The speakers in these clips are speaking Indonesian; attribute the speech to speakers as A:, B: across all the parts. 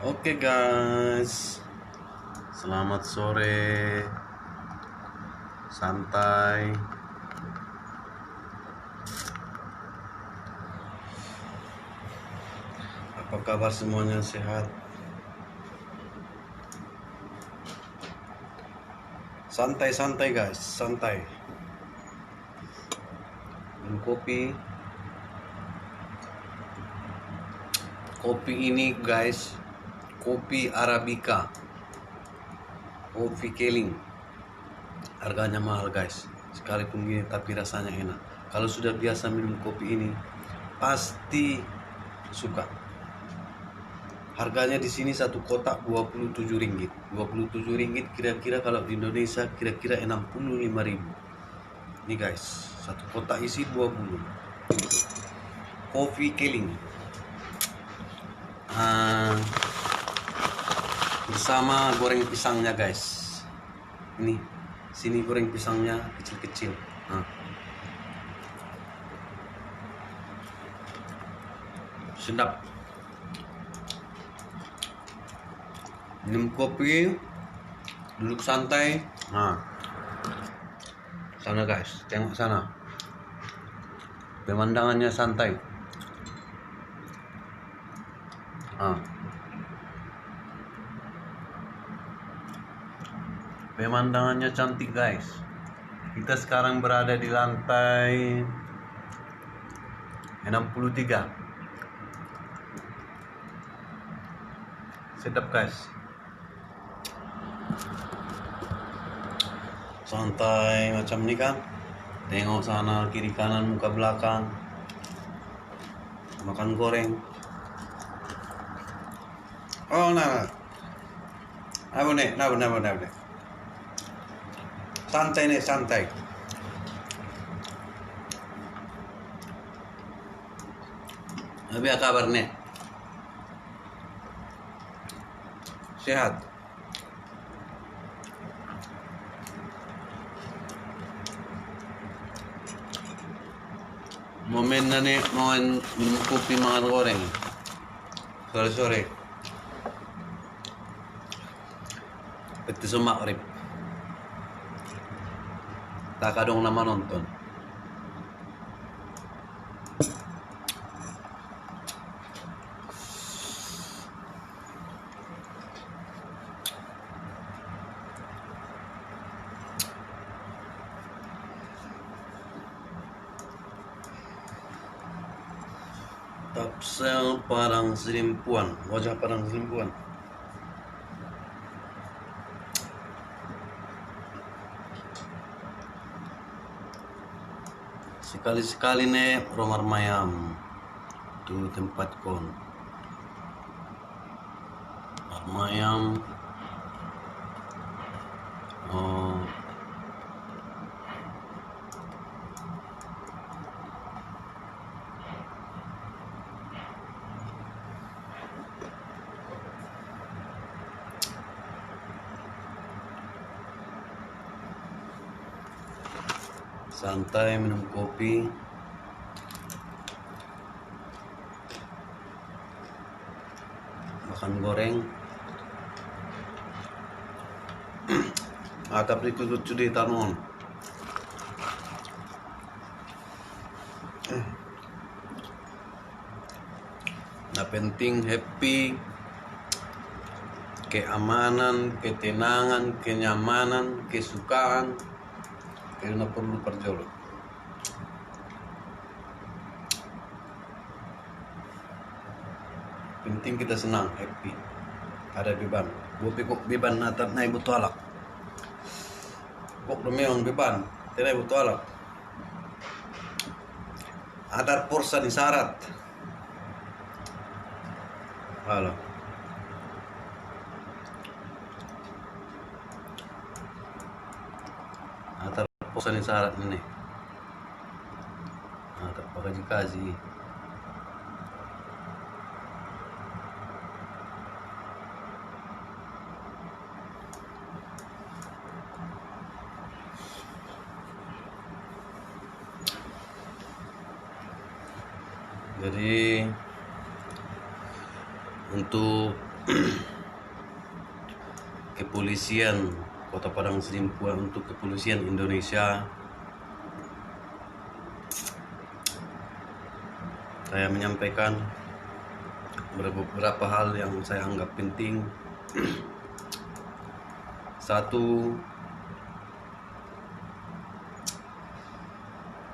A: Oke guys, selamat sore, santai. Apa kabar semuanya, sehat? Santai-santai guys, santai. Minum kopi. Kopi ini guys, kopi Arabica, kopi Keling. Harganya mahal guys, sekalipun gini tapi rasanya enak. Kalau sudah biasa minum kopi ini, pasti suka. Harganya di sini satu kotak 27 ringgit. 27 ringgit kira-kira kalau di Indonesia kira-kira 65.000. Ini guys, satu kotak isi 20. Kopi Keling. Bersama goreng pisangnya guys. Ini, sini goreng pisangnya kecil-kecil. Sedap. Minum kopi, duduk santai. Sana guys, tengok sana. Pemandangannya santai. Pemandangannya cantik guys. Kita sekarang berada di lantai 63. Sedap guys. Santai macam ini kan. Tengok sana kiri kanan muka belakang. Makan goreng. Oh nah. Apa nih? Nah. Santai nih, santai. Apa kabar nih? Sehat. Momen na nih mau minum kopi makan goreng sore-sore. Peti semak rip. Tak kadang nama nonton. Tapsel Padang Selimpuan, wajah Padang Selimpuan. Sekali-sekali nih Romar Mayam tuh tempat kon Mayam. Santai minum kopi. Makan goreng. Tapi itu lucu di tanon. Nah penting happy, keamanan, ketenangan, kenyamanan, kesukaan. Karena perlu perjolo. Penting kita senang, happy. Ada beban. Gue pikuk beban natap naik butuh alak. Kok memang beban, tidak butuh alak. Ada porsa di syarat. Halo. Ada porsa di syarat ini. Tak pakai dikasih. Jadi untuk kepolisian Kota Padang Sidimpuan, untuk kepolisian Indonesia, saya menyampaikan beberapa hal yang saya anggap penting. Satu,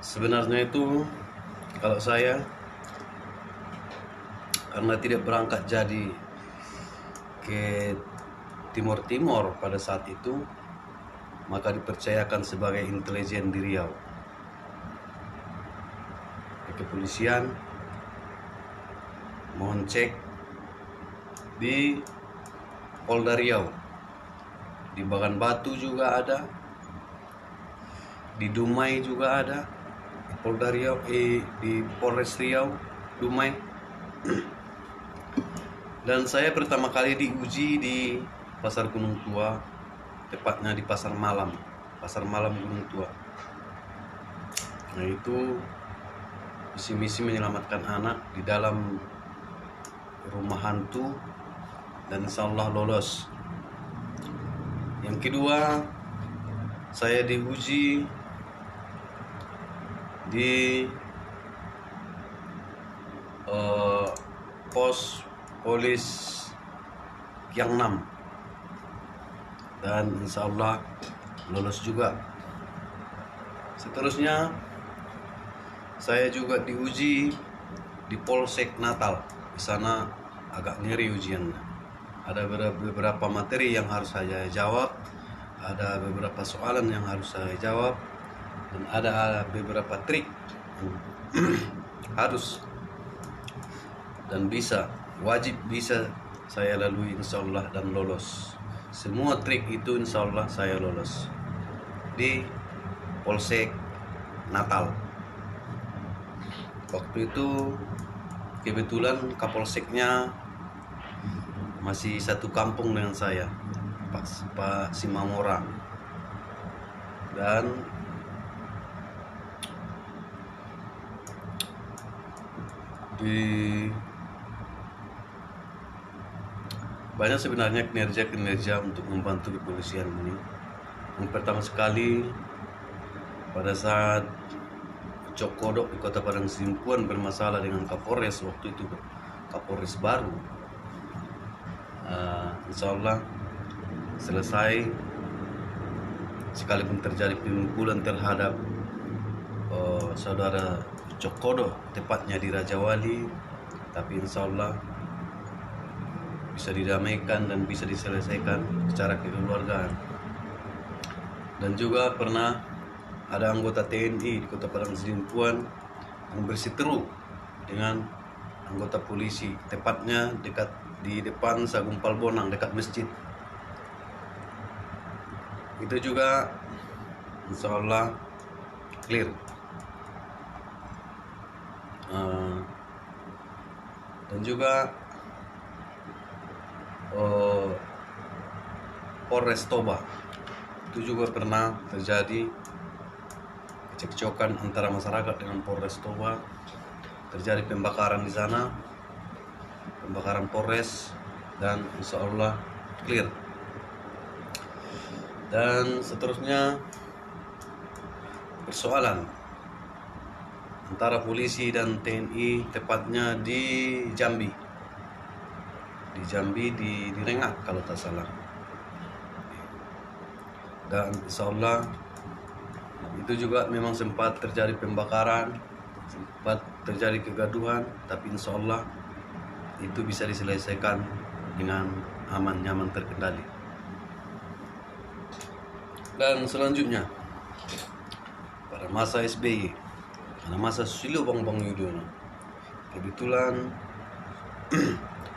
A: sebenarnya itu kalau saya, karena tidak berangkat jadi ke Timur Timur pada saat itu, maka dipercayakan sebagai intelijen di Riau. Kepolisian mohon cek di Polda Riau, di Bagan Batu juga ada, di Dumai juga ada, di Polda Riau, di Polres Riau, Dumai. Dan saya pertama kali diuji di Pasar Gunung Tua, tepatnya di Pasar Malam Gunung Tua. Nah, itu misi menyelamatkan anak di dalam rumah hantu, dan insya Allah lolos. Yang kedua, saya diuji di pos polis yang 6, dan insya Allah lolos juga. Seterusnya saya juga diuji di Polsek Natal. Di sana agak ngeri ujiannya. Ada beberapa materi yang harus saya jawab, ada beberapa soalan yang harus saya jawab, dan ada beberapa trik harus dan wajib bisa saya lalui insya Allah dan lolos. Semua trik itu insya Allah saya lolos di Polsek Natal. Waktu itu kebetulan Kapolseknya masih satu kampung dengan saya, Pak Simamora. Dan banyak sebenarnya kinerja untuk membantu kepolisian ini. Yang pertama sekali, pada saat Cok Kodok di Kota Padang Sidimpuan bermasalah dengan Kapolres, waktu itu Kapolres baru, insya Allah selesai, sekalipun terjadi pemukulan terhadap saudara Cok Kodok, tepatnya di Raja Wali, tapi insya Allah bisa didamaikan dan bisa diselesaikan secara kekeluargaan. Dan juga pernah ada anggota TNI di Kota Padang Sidimpuan yang berseteru dengan anggota polisi, tepatnya di depan Sagumpal Bonang, dekat masjid. Itu juga insya Allah clear. Dan juga Polres Toba, itu juga pernah terjadi cekcokan antara masyarakat dengan Polres Toba, terjadi pembakaran di sana, pembakaran Polres, dan insya Allah clear. Dan seterusnya persoalan antara polisi dan TNI, tepatnya di Jambi, di Rengat kalau tak salah. Dan insya Allah itu juga memang sempat terjadi pembakaran, sempat terjadi kegaduhan, tapi insya Allah itu bisa diselesaikan dengan aman, nyaman, terkendali. Dan selanjutnya pada masa SBY, pada masa Susilo Bambang Yudhoyono, kebetulan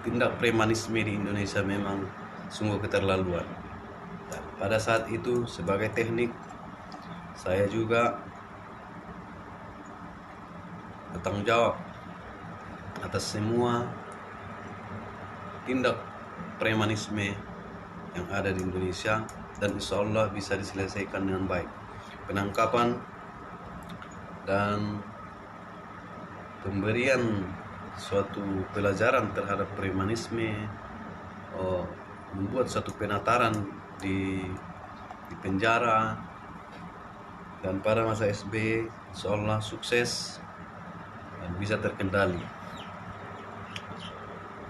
A: tindak premanisme di Indonesia memang sungguh keterlaluan. Dan pada saat itu sebagai teknik, saya juga bertanggung jawab atas semua tindak premanisme yang ada di Indonesia, dan insya Allah bisa diselesaikan dengan baik. Penangkapan dan pemberian suatu pelajaran terhadap premanisme membuat satu penataran di penjara, dan pada masa SB seolah sukses dan bisa terkendali.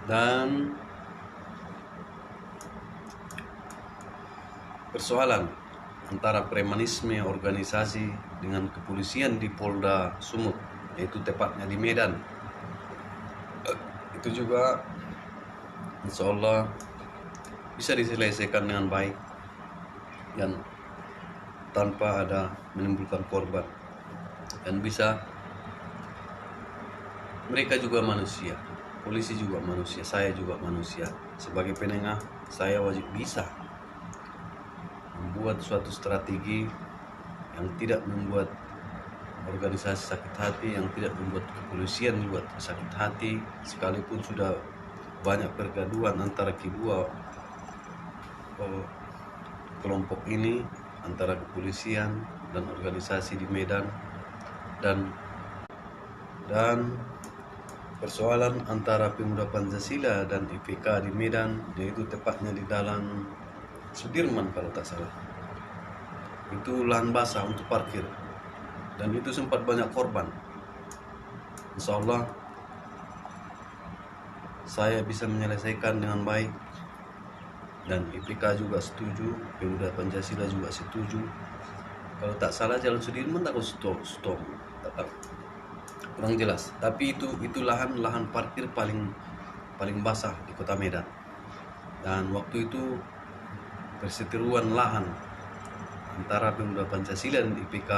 A: Dan persoalan antara premanisme organisasi dengan kepolisian di Polda Sumut, yaitu tepatnya di Medan, itu juga insya Allah bisa diselesaikan dengan baik dan tanpa ada menimbulkan korban. Dan bisa, mereka juga manusia, polisi juga manusia, saya juga manusia. Sebagai penengah, saya wajib bisa membuat suatu strategi yang tidak membuat organisasi sakit hati, yang tidak membuat kepolisian juga sakit hati, sekalipun sudah banyak pergaduhan antara kedua kelompok ini, antara kepolisian dan organisasi di Medan, dan persoalan antara Pemuda Pancasila dan IPK di Medan, yaitu tepatnya di dalam Sudirman kalau tak salah. Itu lahan basah untuk parkir, dan itu sempat banyak korban. Insya Allah saya bisa menyelesaikan dengan baik, dan IPK juga setuju, Pemuda Pancasila juga setuju. Kalau tak salah Jalan Sudirman tak stop, tak tahu, kurang jelas. Tapi itu lahan parkir paling basah di kota Medan. Dan waktu itu perseteruan lahan antara Pemuda Pancasila dan IPK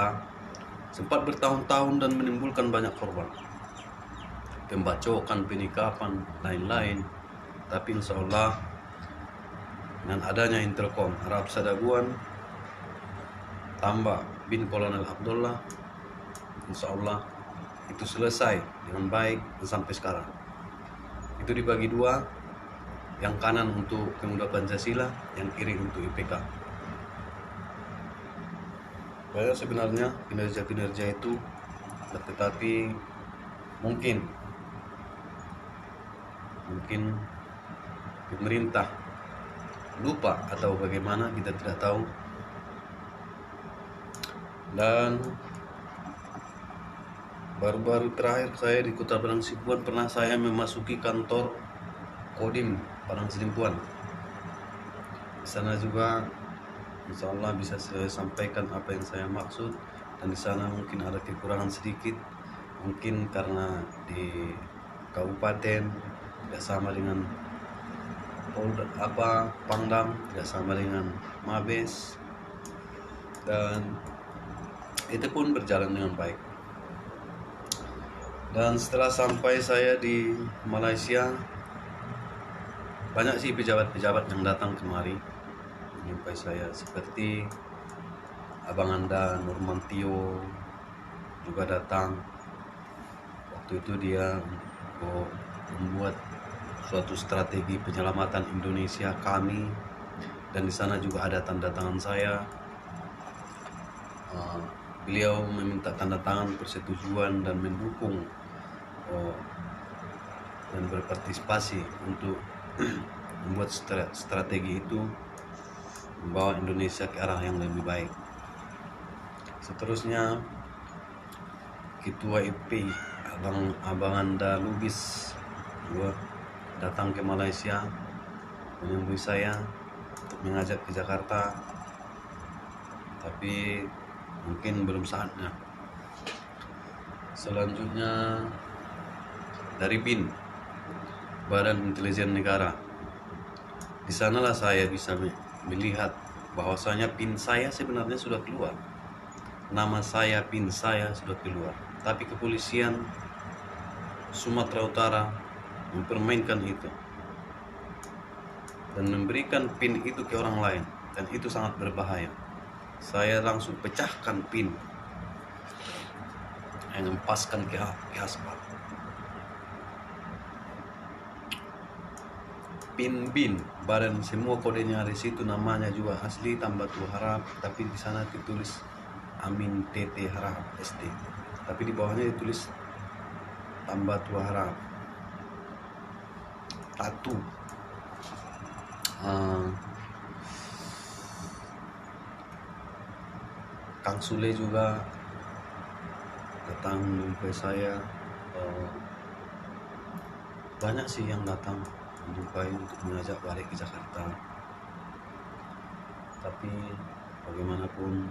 A: sempat bertahun-tahun dan menimbulkan banyak korban, pembacokan, penikapan, lain-lain. Tapi insya Allah dengan adanya Interkom Arab Sadaguan tambah bin Kolonel Abdullah, insya Allah itu selesai dengan baik dan sampai sekarang. Itu dibagi dua, yang kanan untuk Pemuda Pancasila, yang kiri untuk IPK. Banyak sebenarnya kinerja-kinerja itu, tetapi mungkin pemerintah lupa atau bagaimana, kita tidak tahu. Dan baru-baru terakhir saya di Kota Padang Sidempuan, pernah saya memasuki kantor Kodim Padang Sidempuan. Di sana juga insya Allah bisa saya sampaikan apa yang saya maksud, dan di sana mungkin ada kekurangan sedikit, mungkin karena di kabupaten tidak sama dengan Polda Pangdam, tidak sama dengan Mabes, dan itu pun berjalan dengan baik. Dan setelah sampai saya di Malaysia, banyak sih pejabat-pejabat yang datang kemari menyampai saya, seperti Abang Anda Nurmantio juga datang. Waktu itu dia membuat suatu strategi penyelamatan Indonesia kami, dan di sana juga ada tanda tangan saya. Beliau meminta tanda tangan persetujuan dan mendukung dan berpartisipasi untuk membuat strategi itu, membawa Indonesia ke arah yang lebih baik. Seterusnya Ketua IP Abang Anda Lubis juga datang ke Malaysia menemui saya untuk mengajak ke Jakarta, tapi mungkin belum saatnya. Selanjutnya dari BIN, Badan Intelijen Negara. Di sanalah saya bisa melihat bahwasanya PIN saya sebenarnya sudah keluar, nama saya, PIN saya sudah keluar, tapi kepolisian Sumatera Utara mempermainkan itu dan memberikan PIN itu ke orang lain, dan itu sangat berbahaya. Saya langsung pecahkan PIN yang empaskan ke aspal. PIN BIN, badan semua kodenya di situ, namanya juga asli tambah tua harap, tapi di sana ditulis Amin TT Harap SD, tapi di bawahnya ditulis tambah tua harap. Tatu uh, Kang Sule juga datang menjumpai saya. Banyak sih yang datang menjumpai untuk mengajak balik ke Jakarta, tapi bagaimanapun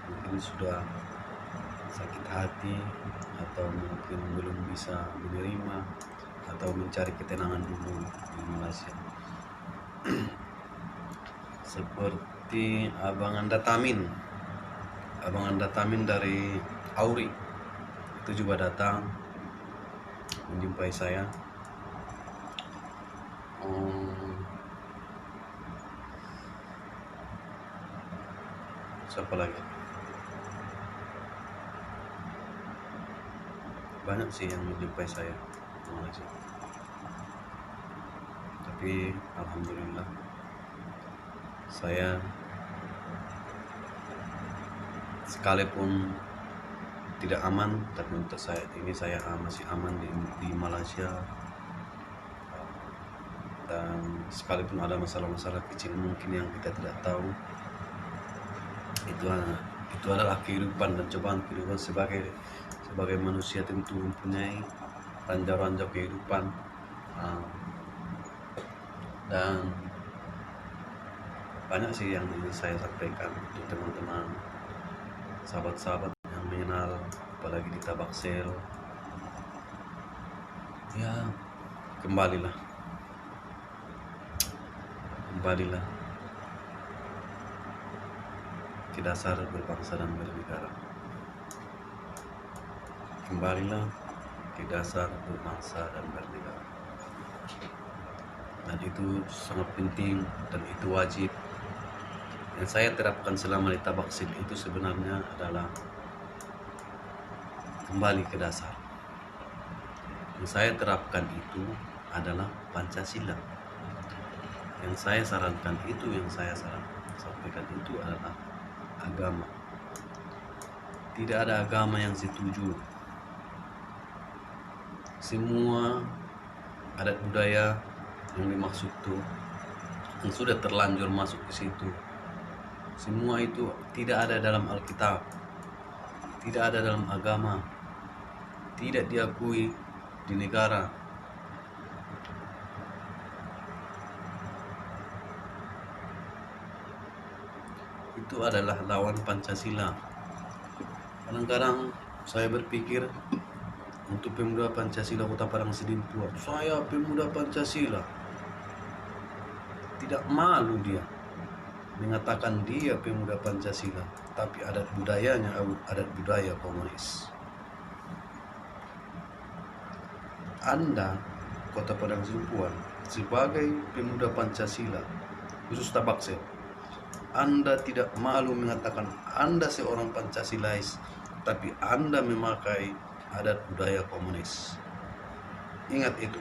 A: mungkin sudah sakit hati atau mungkin belum bisa menerima atau mencari ketenangan dulu di Malaysia. Seperti Abang Anda Tamin dari Auri itu juga datang menjumpai saya. Siapa lagi? Banyak sih yang menjumpai saya, tapi alhamdulillah saya sekalipun tidak aman, tapi untuk saat ini saya masih aman di Malaysia. Dan sekalipun ada masalah-masalah kecil mungkin yang kita tidak tahu, itu adalah kehidupan dan cobaan kehidupan. Sebagai manusia tentu mempunyai ranjau-ranjau kehidupan, dan banyak sih yang ingin saya sampaikan untuk teman-teman, sahabat-sahabat yang mengenal, apalagi di Tabaksel. Ya, kembalilah ke dasar berbangsa dan bernegara. Kembalilah ke dasar berbangsa dan bernegara. Dan itu sangat penting dan itu wajib. Yang saya terapkan selama di Tabaksel itu sebenarnya adalah kembali ke dasar. Yang saya terapkan itu adalah Pancasila. Yang saya sarankan itu, yang saya sampaikan itu adalah agama. Tidak ada agama yang setuju. Semua adat budaya yang dimaksud itu yang sudah terlanjur masuk ke situ, semua itu tidak ada dalam Alkitab, tidak ada dalam agama, tidak diakui di negara. Itu adalah lawan Pancasila. Kadang-kadang saya berpikir, untuk pemuda Pancasila Kota Padang Sidimpuan, saya pemuda Pancasila, tidak malu dia mengatakan dia pemuda Pancasila, tapi adat budayanya adat budaya komunis. Anda Kota Padang Sidimpuan sebagai pemuda Pancasila, khusus Tabaksel, Anda tidak malu mengatakan Anda seorang Pancasilais, tapi Anda memakai adat budaya komunis. Ingat itu.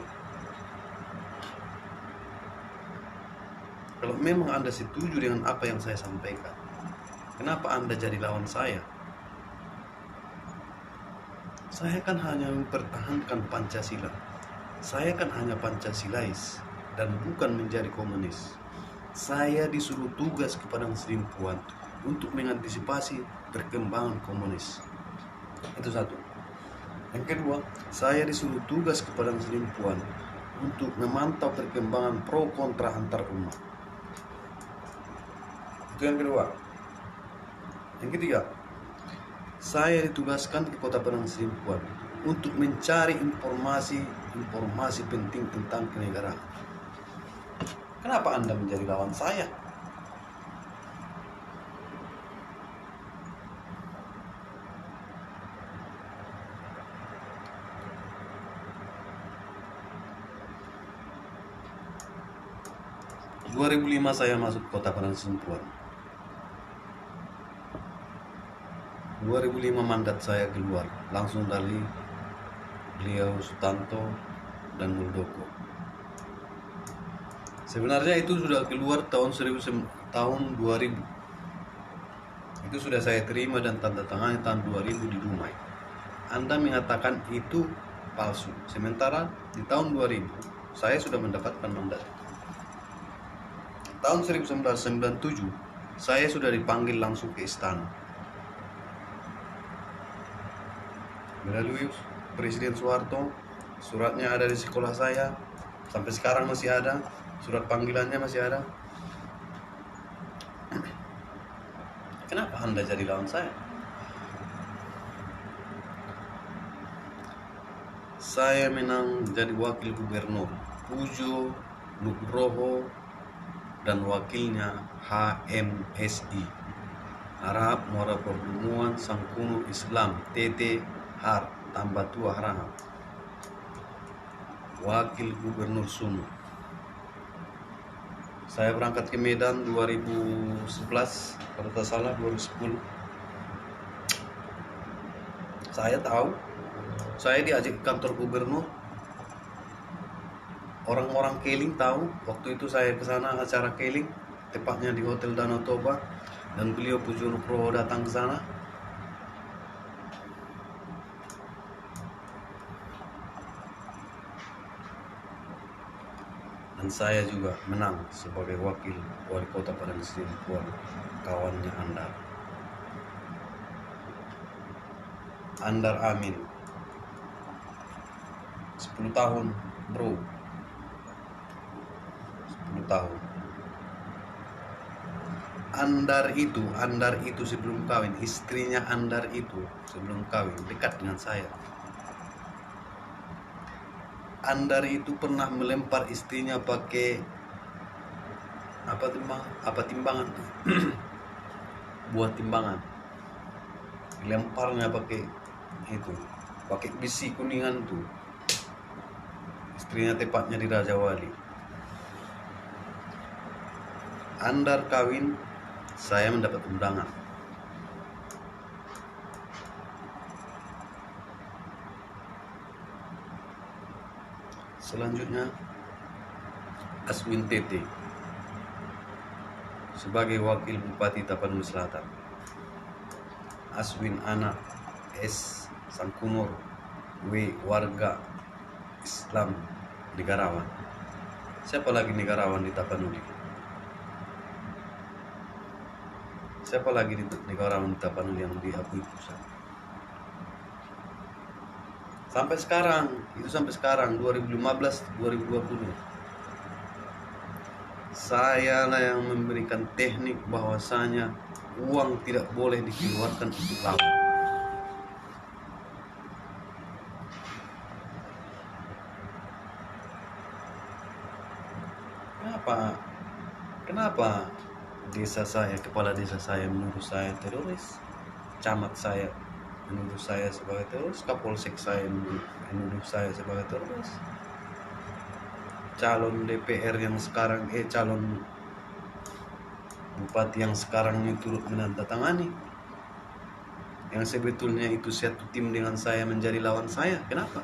A: Kalau memang Anda setuju dengan apa yang saya sampaikan, kenapa Anda jadi lawan saya? Saya kan hanya mempertahankan Pancasila. Saya kan hanya Pancasilais dan bukan menjadi komunis. Saya disuruh tugas ke Padang Sidimpuan untuk mengantisipasi perkembangan komunis. Itu satu. Yang kedua, saya disuruh tugas ke Padang Sidimpuan untuk memantau perkembangan pro kontra antar umat. Itu yang kedua. Yang ketiga, saya ditugaskan ke Kota Padang Sidimpuan untuk mencari informasi penting tentang kenegaraan. Kenapa Anda menjadi lawan saya? Tahun 2005 saya masuk Kota Padang Sidimpuan. 2005 mandat saya keluar langsung dari beliau Sutanto dan Muldoko. Sebenarnya itu sudah keluar tahun 2000. Itu sudah saya terima dan tanda tangan tahun 2000 di Dumai. Anda mengatakan itu palsu. Sementara di tahun 2000 saya sudah mendapatkan mandat. tahun 1997 saya sudah dipanggil langsung ke istana melalui Presiden Soeharto. Suratnya ada di sekolah saya, sampai sekarang masih ada, surat panggilannya masih ada. Kenapa Anda jadi lawan saya? Saya menang jadi wakil gubernur Pujo Nugroho dan wakilnya HMSI, Harahap Muara Pertemuan Sangkuno Islam TT Har Tambatua Harahap, wakil gubernur Sunu. Saya berangkat ke Medan 2011, kalau tak salah 2010. Saya tahu, saya diajak ke kantor gubernur. Orang-orang Keling tahu, waktu itu saya ke sana acara Keling, tepatnya di Hotel Danau Toba, dan beliau Pujo Nugroho datang ke sana. Dan saya juga menang sebagai wakil wali kota Padang Sidempuan, kawannya Andar Amin. 10 tahun bro, 10 tahun. Andar itu sebelum kawin, istrinya Andar itu sebelum kawin dekat dengan saya. Andar itu pernah melempar istrinya pakai timbangan buat timbangan, lemparnya pakai besi kuningan tuh, istrinya tepatnya di Raja Wali. Andar kawin, saya mendapat undangan. Selanjutnya Aswin TT sebagai wakil Bupati Tapanuli Selatan. Aswin anak S Sangkunur W warga Islam negarawan. Siapa lagi negarawan di Tapanuli? Siapa lagi di negarawan di Tapanuli yang diakui pusat? Sampai sekarang 2015-2020 saya lah yang memberikan teknik bahwasanya uang tidak boleh dikeluarkan untuk lawan. Kenapa kepala desa saya menuduh saya teroris, camat saya menuduh saya sebagai teroris, kapolsek saya menuduh saya sebagai teroris, calon DPR yang sekarang calon bupati yang sekarang ini turut menandatangani, yang sebetulnya itu satu tim dengan saya menjadi lawan saya. Kenapa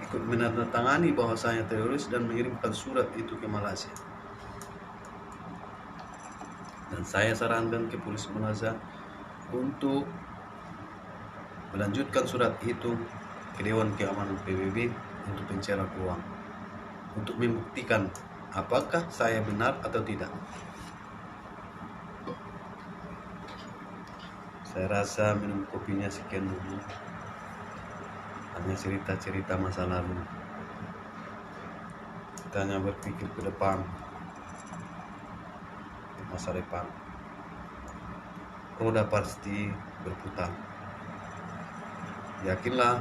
A: ikut menandatangani bahwa saya teroris dan mengirimkan surat itu ke Malaysia? Dan saya sarankan ke polisi Malaysia untuk melanjutkan surat itu ke Dewan Keamanan PBB untuk pencerak uang, untuk membuktikan apakah saya benar atau tidak. Saya rasa minum kopinya sekian dulu, hanya cerita-cerita masa lalu. Kita hanya berpikir ke depan, masa depan. Roda pasti berputar. Yakinlah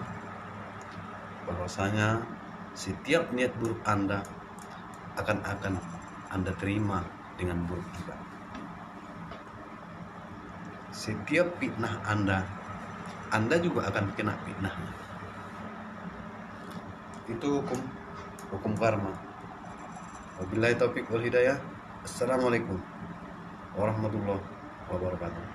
A: bahwasanya setiap niat buruk Anda akan Anda terima dengan buruk juga. Setiap fitnah Anda juga akan kena fitnahnya. Itu hukum karma. Wabillahi taufik wal hidayah. Assalamualaikum warahmatullahi wabarakatuh.